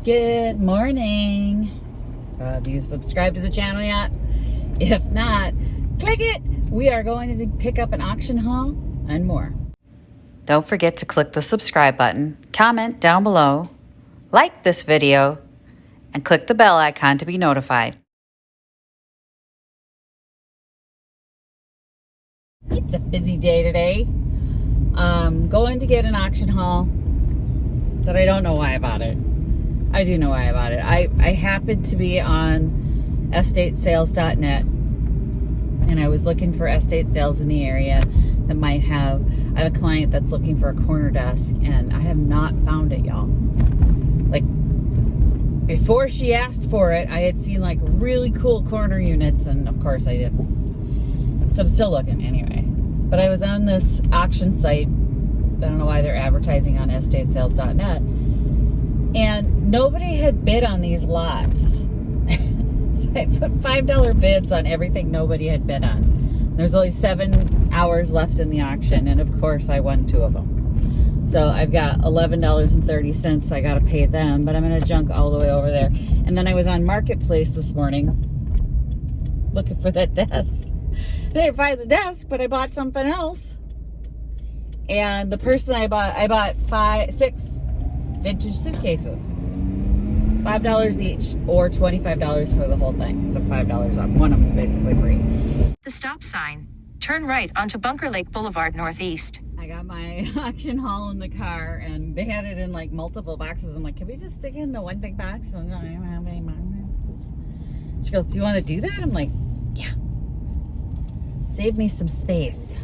Good morning. Have you subscribed to the channel yet? If not, click it. We are going to pick up an auction haul and more. Don't forget to click the subscribe button, comment down below, like this video, and click the bell icon to be notified. It's a busy day today. Going to get an auction haul that I don't know why I bought it. I do know why I bought it. I happened to be on estatesales.net and I was looking for estate sales in the area that might have, I have a client that's looking for a corner desk and I have not found it, y'all. Like, before she asked for it, I had seen like really cool corner units and of course I did. So I'm still looking anyway. But I was on this auction site. I don't know why they're advertising on estatesales.net. And nobody had bid on these lots. So I put $5 bids on everything nobody had bid on. There's only 7 hours left in the auction. And of course I won 2 of them. So I've got $11.30. I got to pay them. But I'm going to junk all the way over there. And then I was on Marketplace this morning looking for that desk. I didn't find the desk, but I bought something else. And the person I bought 6 vintage suitcases. $5 each or $25 for the whole thing. So $5 off. One of them is basically free. The stop sign. Turn right onto Bunker Lake Boulevard Northeast. I got my auction haul in the car and they had it in like multiple boxes. I'm like, can we just stick it in the one big box? She goes, do you want to do that? I'm like, yeah. Save me some space.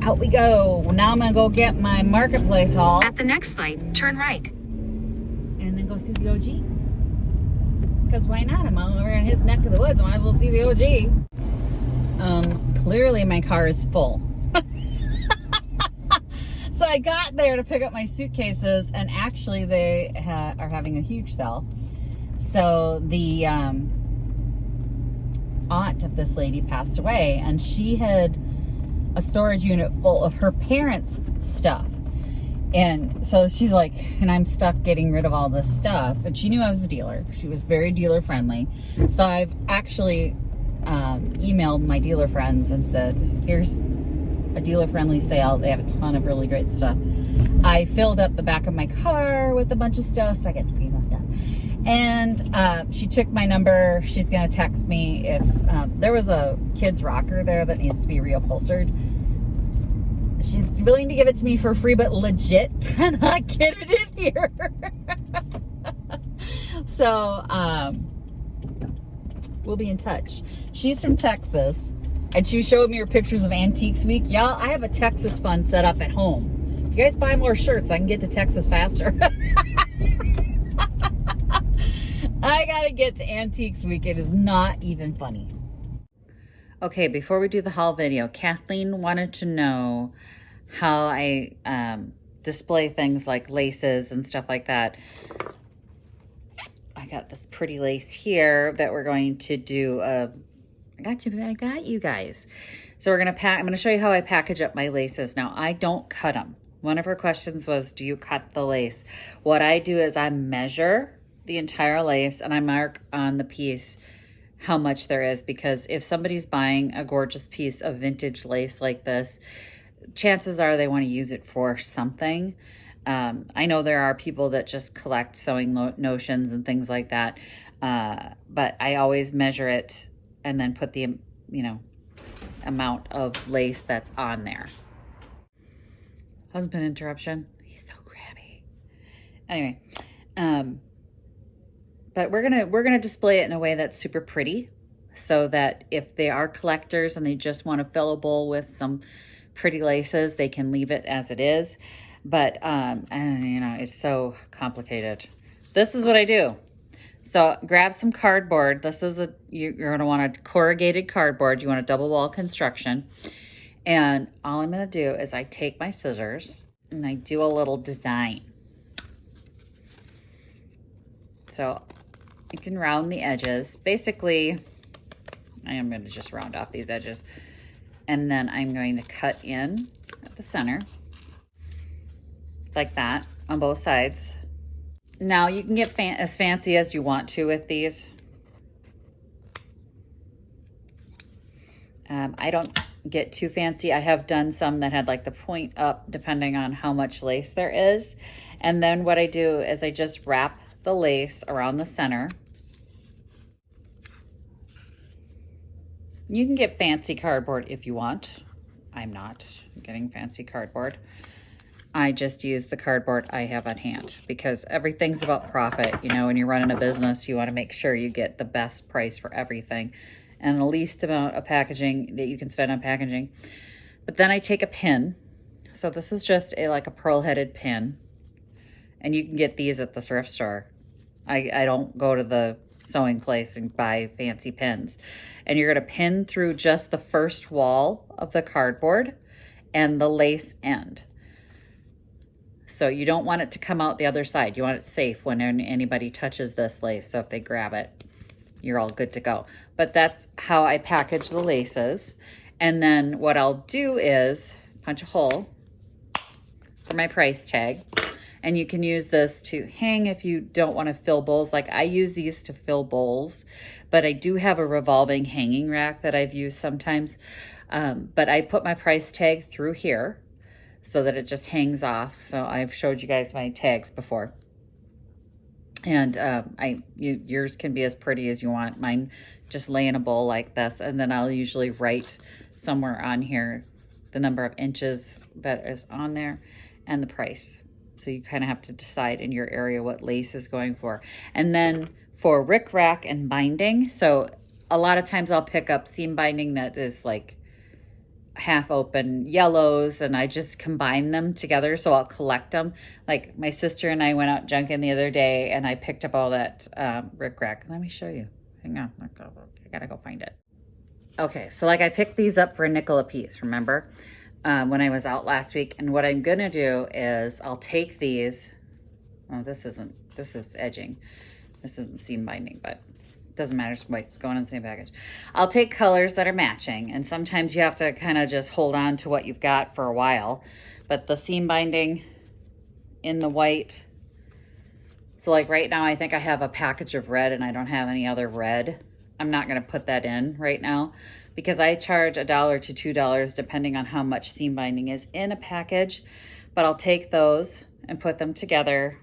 Out we go. Now I'm going to go get my Marketplace haul. At the next light, turn right. And then go see the OG. Because why not? I'm all over in his neck of the woods. I might as well see the OG. Clearly my car is full. So I got there to pick up my suitcases and actually they are having a huge sale. So the aunt of this lady passed away and she had a storage unit full of her parents' stuff. And so she's like, and I'm stuck getting rid of all this stuff. And she knew I was a dealer. She was very dealer friendly. So I've actually emailed my dealer friends and said, here's a dealer friendly sale. They have a ton of really great stuff. I filled up the back of my car with a bunch of stuff. So I get the primo stuff. And she took my number. She's going to text me if there was a kid's rocker there that needs to be reupholstered. She's willing to give it to me for free, but legit cannot get it in here. So we'll be in touch. She's from Texas, and she showed me her pictures of Antiques Week. Y'all, I have a Texas fund set up at home. If you guys buy more shirts, I can get to Texas faster. I gotta get to Antiques Week. It is not even funny. Okay, before we do the haul video, Kathleen wanted to know how I display things like laces and stuff like that. I got this pretty lace here that we're going to do. I got you guys. So we're gonna pack. I'm gonna show you how I package up my laces. Now I don't cut them. One of her questions was, do you cut the lace? What I do is I measure the entire lace and I mark on the piece how much there is, because if somebody's buying a gorgeous piece of vintage lace like this, chances are they want to use it for something. I know there are people that just collect sewing notions and things like that, but I always measure it and then put the amount of lace that's on there. Husband interruption. He's so crabby. Anyway, but we're gonna display it in a way that's super pretty, so that if they are collectors and they just want to fill a bowl with some pretty laces, they can leave it as it is. But it's so complicated. This is what I do. So grab some cardboard. This is you're gonna want a corrugated cardboard. You want a double wall construction. And all I'm gonna do is I take my scissors and I do a little design. So you can round the edges. Basically, I am going to just round off these edges. And then I'm going to cut in at the center. Like that on both sides. Now you can get as fancy as you want to with these. I don't get too fancy. I have done some that had like the point up depending on how much lace there is. And then what I do is I just wrap the lace around the center. You can get fancy cardboard if you want. I'm not getting fancy cardboard. I just use the cardboard I have on hand because everything's about profit. You know, when you're running a business, you want to make sure you get the best price for everything and the least amount of packaging that you can spend on packaging. But then I take a pin. So this is just like a pearl-headed pin. And you can get these at the thrift store. I don't go to the sewing place and buy fancy pins. And you're going to pin through just the first wall of the cardboard and the lace end. So you don't want it to come out the other side. You want it safe when anybody touches this lace. So if they grab it, you're all good to go. But that's how I package the laces. And then what I'll do is punch a hole for my price tag. And you can use this to hang if you don't want to fill bowls. Like I use these to fill bowls, but I do have a revolving hanging rack that I've used sometimes. But I put my price tag through here so that it just hangs off. So I've showed you guys my tags before. And yours can be as pretty as you want. Mine just lay in a bowl like this. And then I'll usually write somewhere on here the number of inches that is on there and the price. So you kind of have to decide in your area what lace is going for. And then for rickrack and binding, so a lot of times I'll pick up seam binding that is like half open yellows and I just combine them together. So I'll collect them. Like my sister and I went out junking the other day and I picked up all that rickrack. Let me show you. Hang on. I gotta go find it. Okay, so like I picked these up for a nickel a piece, remember? When I was out last week. And what I'm gonna do is I'll take these. Oh, this is edging. This isn't seam binding, but it doesn't matter. It's going in the same package. I'll take colors that are matching. And sometimes you have to kind of just hold on to what you've got for a while. But the seam binding in the white. So like right now, I think I have a package of red and I don't have any other red. I'm not gonna put that in right now because I charge $1 to $2 depending on how much seam binding is in a package. But I'll take those and put them together.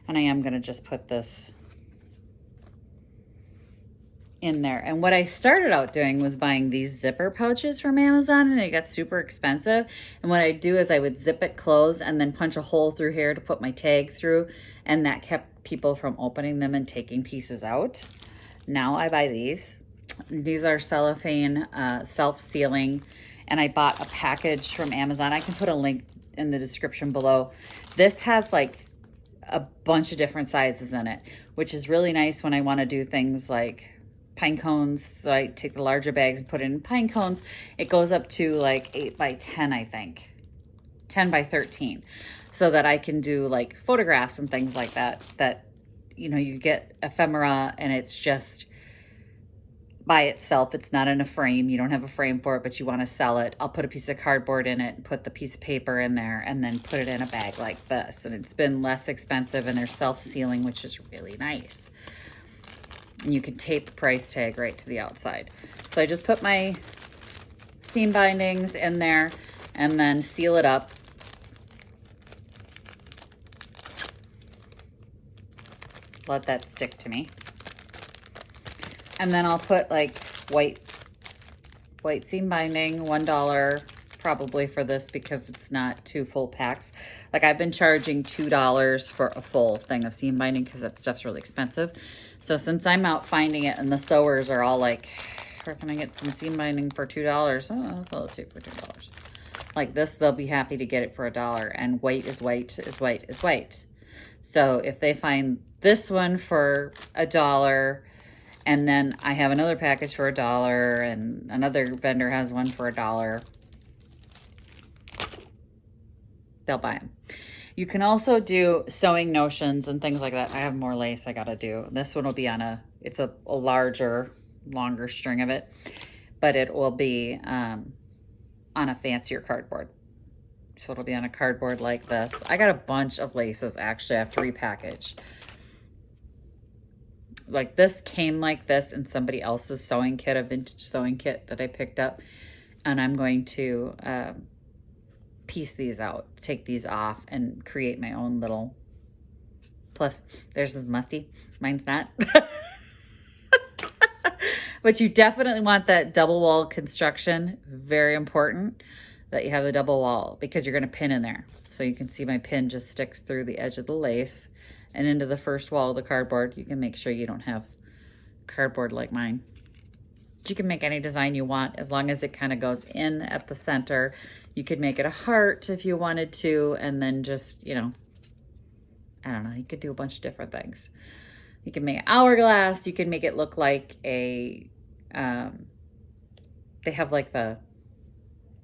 And I am gonna just put this in there. And what I started out doing was buying these zipper pouches from Amazon and it got super expensive. And what I do is I would zip it closed and then punch a hole through here to put my tag through. And that kept people from opening them and taking pieces out. Now I buy these. These are cellophane, self-sealing. And I bought a package from Amazon. I can put a link in the description below. This has like a bunch of different sizes in it, which is really nice when I want to do things like pine cones. So I take the larger bags and put it in pine cones. It goes up to like 8 by 10, I think. 10 by 13. So that I can do like photographs and things like that. That, you know, you get ephemera and it's just by itself. It's not in a frame. You don't have a frame for it, but you want to sell it. I'll put a piece of cardboard in it and put the piece of paper in there and then put it in a bag like this. And it's been less expensive and they're self-sealing, which is really nice. And you can tape the price tag right to the outside. So I just put my seam bindings in there and then seal it up. Let that stick to me. And then I'll put like white seam binding, $1 probably for this because it's not 2 full packs. Like I've been charging $2 for a full thing of seam binding because that stuff's really expensive. So since I'm out finding it and the sewers are all like, where can I get some seam binding for $2? Oh, I'll take for $2. Like this, they'll be happy to get it for $1. And white is white is white is white. So if they find this one for $1, and then I have another package for $1, and another vendor has one for $1, they'll buy them. You can also do sewing notions and things like that. I have more lace I gotta do. This one will be on it's a larger, longer string of it, but it will be on a fancier cardboard. So it'll be on a cardboard like this. I got a bunch of laces actually I have to repackage. Like this came like this in somebody else's sewing kit, a vintage sewing kit that I picked up. And I'm going to piece these out, take these off, and create my own little. Plus, theirs is musty. Mine's not. But you definitely want that double wall construction. Very important that you have the double wall because you're going to pin in there. So you can see my pin just sticks through the edge of the lace and into the first wall of the cardboard. You can make sure you don't have cardboard like mine. You can make any design you want as long as it kind of goes in at the center. You could make it a heart if you wanted to, and then just, you know, I don't know, you could do a bunch of different things. You can make an hourglass. You can make it look like a, they have like the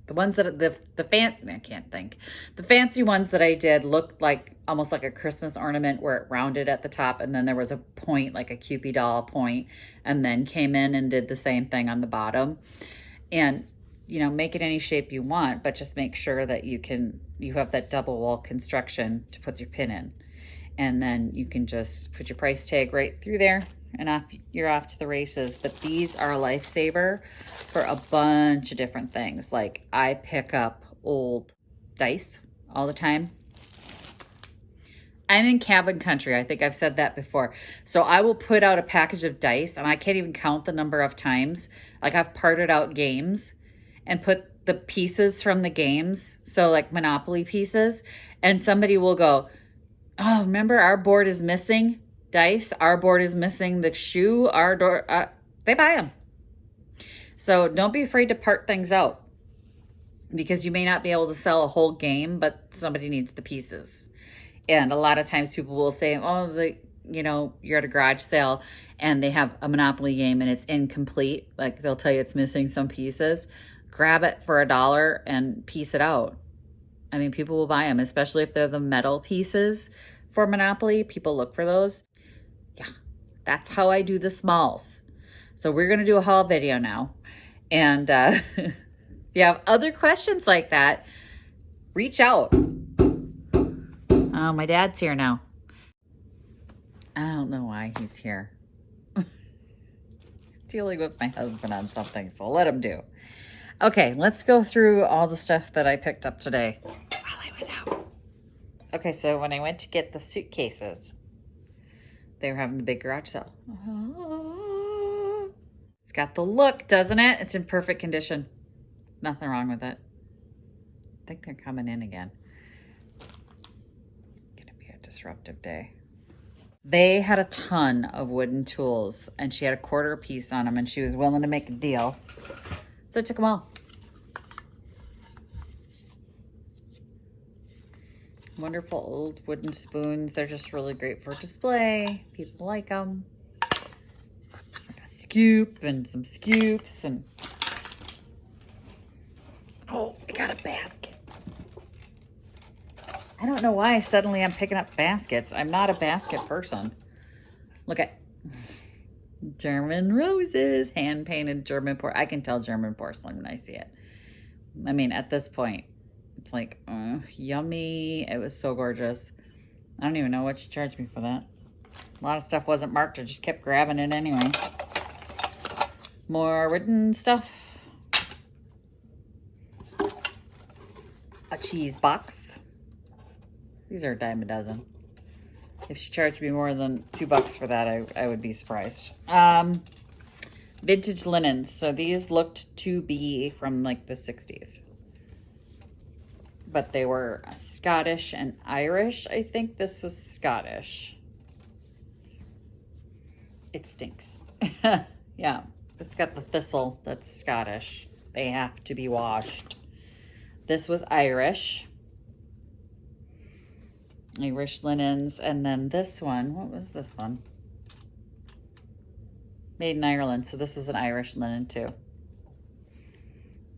ones that, I can't think. The fancy ones that I did looked like almost like a Christmas ornament where it rounded at the top and then there was a point, like a Cupid doll point, and then came in and did the same thing on the bottom. And, you know, make it any shape you want, but just make sure that you have that double wall construction to put your pin in. And then you can just put your price tag right through there and you're off to the races. But these are a lifesaver for a bunch of different things. Like I pick up old dice all the time. I'm in cabin country. I think I've said that before. So I will put out a package of dice and I can't even count the number of times. Like I've parted out games and put the pieces from the games. So like Monopoly pieces, and somebody will go, oh, remember our board is missing dice. Our board is missing the shoe. Our door, they buy them. So don't be afraid to part things out because you may not be able to sell a whole game, but somebody needs the pieces. And a lot of times people will say, oh, you're at a garage sale and they have a Monopoly game and it's incomplete. Like they'll tell you it's missing some pieces. Grab it for $1 and piece it out. I mean, people will buy them, especially if they're the metal pieces for Monopoly. People look for those. Yeah, that's how I do the smalls. So we're going to do a haul video now. And if you have other questions like that, reach out. Oh, my dad's here now. I don't know why he's here. Dealing with my husband on something, so let him do. Okay, let's go through all the stuff that I picked up today while I was out. Okay, so when I went to get the suitcases, they were having the big garage sale. It's got the look, doesn't it? It's in perfect condition. Nothing wrong with it. I think they're coming in again. Gonna be a disruptive day. They had a ton of wooden tools, and she had a quarter piece on them, and she was willing to make a deal. So I took them all. Wonderful old wooden spoons. They're just really great for display. People like them. Like a scoop and some scoops and... Oh, I got a basket. I don't know why suddenly I'm picking up baskets. I'm not a basket person. Look at German roses, hand-painted German porcelain. I can tell German porcelain when I see it. I mean, at this point, it's like, yummy. It was so gorgeous. I don't even know what she charged me for that. A lot of stuff wasn't marked. I just kept grabbing it anyway. More written stuff. A cheese box. These are a dime a dozen. If she charged me more than $2 for that, I would be surprised. Vintage linens. So these looked to be from like the 60s. But they were Scottish and Irish. I think this was Scottish. It stinks. Yeah, it's got the thistle. That's Scottish. They have to be washed. This was Irish. Irish linens. And then this one, what was this one? Made in Ireland. So this was an Irish linen too.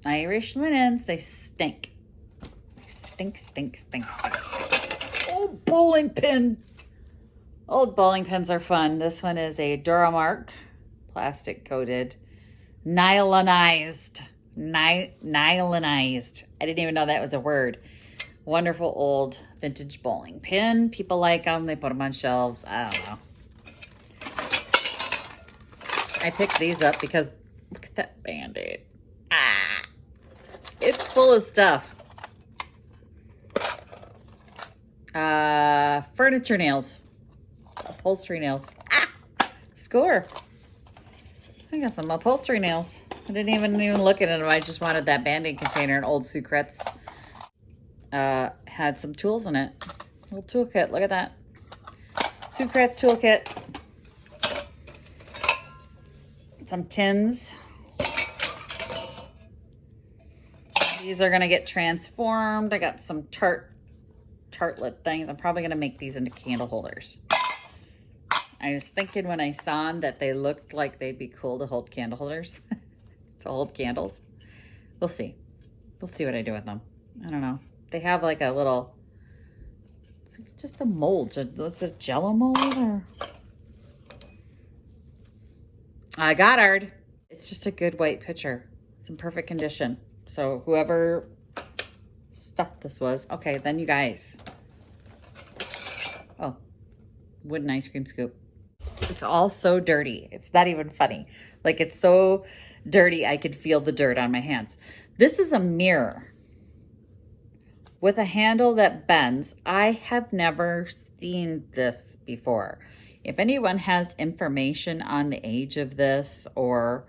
Irish linens, they stink. They stink, stink, stink, stink. Old bowling pin. Old bowling pins are fun. This one is a Duramark, plastic coated, nylonized. Nylonized. I didn't even know that was a word. Wonderful old vintage bowling pin. People like them. They put them on shelves. I don't know. I picked these up because look at that Band-Aid. Ah, it's full of stuff. Furniture nails. Upholstery nails. Ah, score. I got some upholstery nails. I didn't even look at them. I just wanted that Band-Aid container. An old Sucrets. Had some tools in it. Little toolkit. Look at that. Sucrets toolkit. Some tins. These are gonna get transformed. I got some tartlet things. I'm probably gonna make these into candle holders. I was thinking when I saw them that they looked like they'd be cool to hold candle holders, to hold candles. We'll see. We'll see what I do with them. I don't know. They have like a little, it's like just a mold. Is it Jello mold or? I got it. It's just a good white pitcher. It's in perfect condition. So whoever stuff this was, okay, then you guys. Oh, wooden ice cream scoop. It's all so dirty. It's not even funny. Like, it's so dirty, I could feel the dirt on my hands. This is a mirror with a handle that bends. I have never seen this before. If anyone has information on the age of this or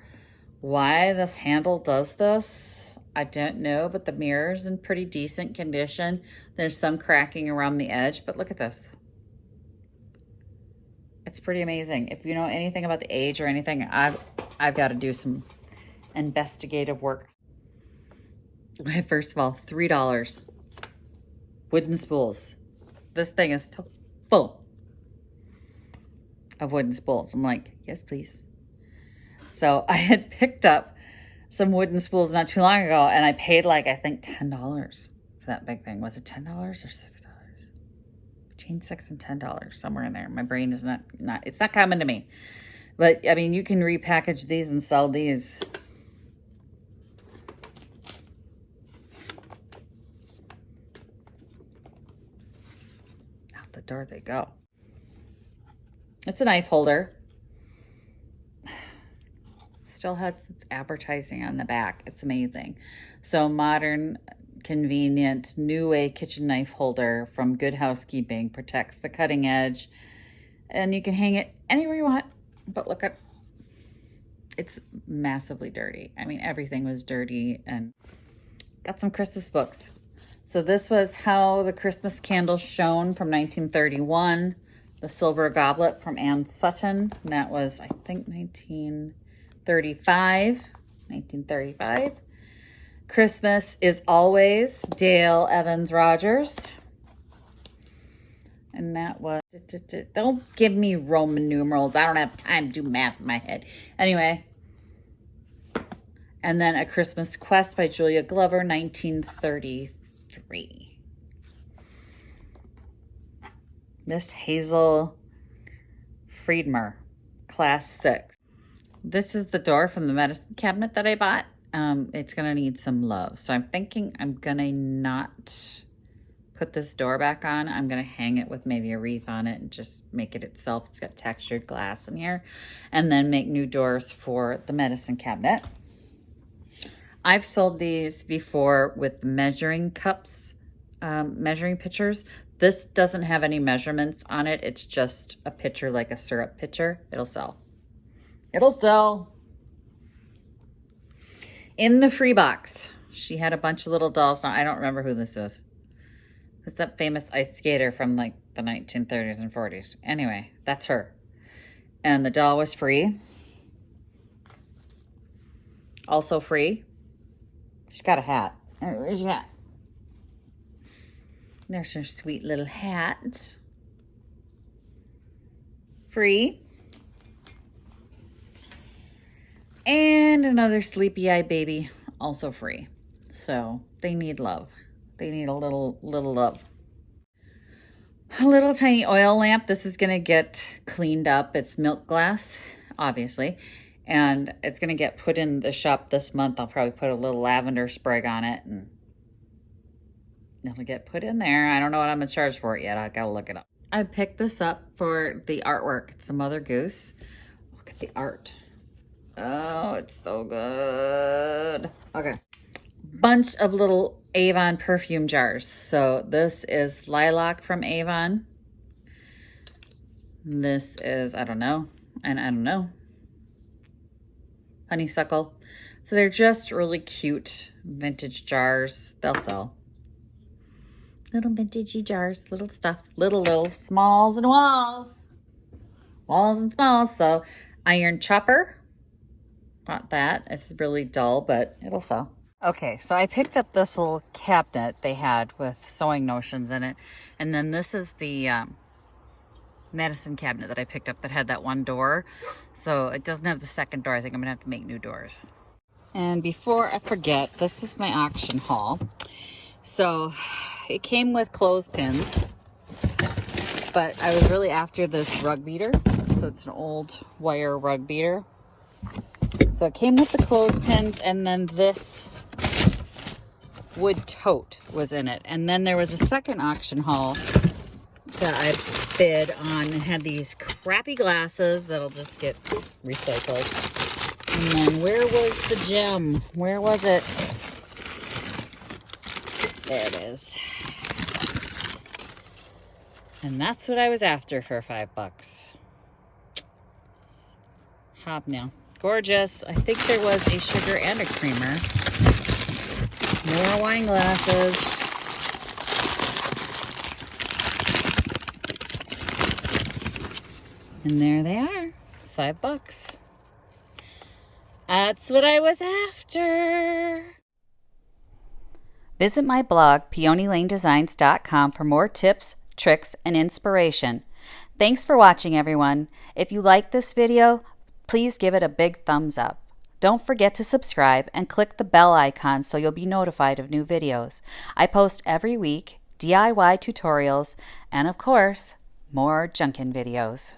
why this handle does this, I don't know, but the mirror's in pretty decent condition. There's some cracking around the edge, but look at this. It's pretty amazing. If you know anything about the age or anything, I've got to do some investigative work. First of all, $3. Wooden spools. This thing is full of wooden spools. I'm like, yes, please. So I had picked up some wooden spools not too long ago, and I paid like, I think $10 for that big thing. Was it $10 or $6? Between $6 and $10, somewhere in there. My brain is not it's not coming to me. But I mean, you can repackage these and sell these. Out the door they go. It's a knife holder. Still has its advertising on the back. It's amazing. So modern, convenient, new way kitchen knife holder from Good Housekeeping. Protects the cutting edge. And you can hang it anywhere you want. But look at, it's massively dirty. I mean, everything was dirty. And got some Christmas books. So this was How the Christmas Candles Shone from 1931. The Silver Goblet from Anne Sutton. And that was, I think, 1935. Christmas is Always, Dale Evans Rogers. And that was, don't give me Roman numerals. I don't have time to do math in my head. Anyway. And then A Christmas Quest by Julia Glover, 1933. This Hazel Friedmer, Class 6. This is the door from the medicine cabinet that I bought. It's going to need some love. So I'm thinking I'm going to not put this door back on. I'm going to hang it with maybe a wreath on it and just make it itself. It's got textured glass in here. And then make new doors for the medicine cabinet. I've sold these before with measuring cups, measuring pitchers. This doesn't have any measurements on it. It's just a pitcher, like a syrup pitcher. It'll sell. It'll sell. In the free box, she had a bunch of little dolls. Now, I don't remember who this is. It's that famous ice skater from like the 1930s and 40s. Anyway, that's her. And the doll was free. Also free. She's got a hat. Where's your hat? There's her sweet little hat. Free. And another sleepy eye baby, also free. So they need love. They need a little love. A little tiny oil lamp. This is gonna get cleaned up. It's milk glass, obviously. And it's gonna get put in the shop this month. I'll probably put a little lavender sprig on it. And it'll get put in there. I don't know what I'm gonna charge for it yet. I gotta look it up. I picked this up for the artwork. It's a Mother Goose. Look at the art. Oh, it's so good. Okay. Bunch of little Avon perfume jars. So this is Lilac from Avon. This is, I don't know, honeysuckle. So they're just really cute vintage jars. They'll sell. Little vintagey jars, little stuff, little smalls and walls. Walls and smalls. So iron chopper. Not that. It's really dull, but it'll sell. Okay, so I picked up this little cabinet they had with sewing notions in it. And then this is the medicine cabinet that I picked up that had that one door. So it doesn't have the second door. I think I'm gonna have to make new doors. And before I forget, this is my auction haul. So it came with clothespins, but I was really after this rug beater. So it's an old wire rug beater. So it came with the clothespins, and then this wood tote was in it. And then there was a second auction haul that I bid on. It had these crappy glasses that'll just get recycled. And then where was the gem? Where was it? There it is. And that's what I was after for $5. Hobnail. Gorgeous. I think there was a sugar and a creamer. More wine glasses. And there they are. $5. That's what I was after. Visit my blog, peonylanedesigns.com, for more tips, tricks, and inspiration. Thanks for watching, everyone. If you like this video, please give it a big thumbs up. Don't forget to subscribe and click the bell icon so you'll be notified of new videos. I post every week, DIY tutorials, and of course, more junkin videos.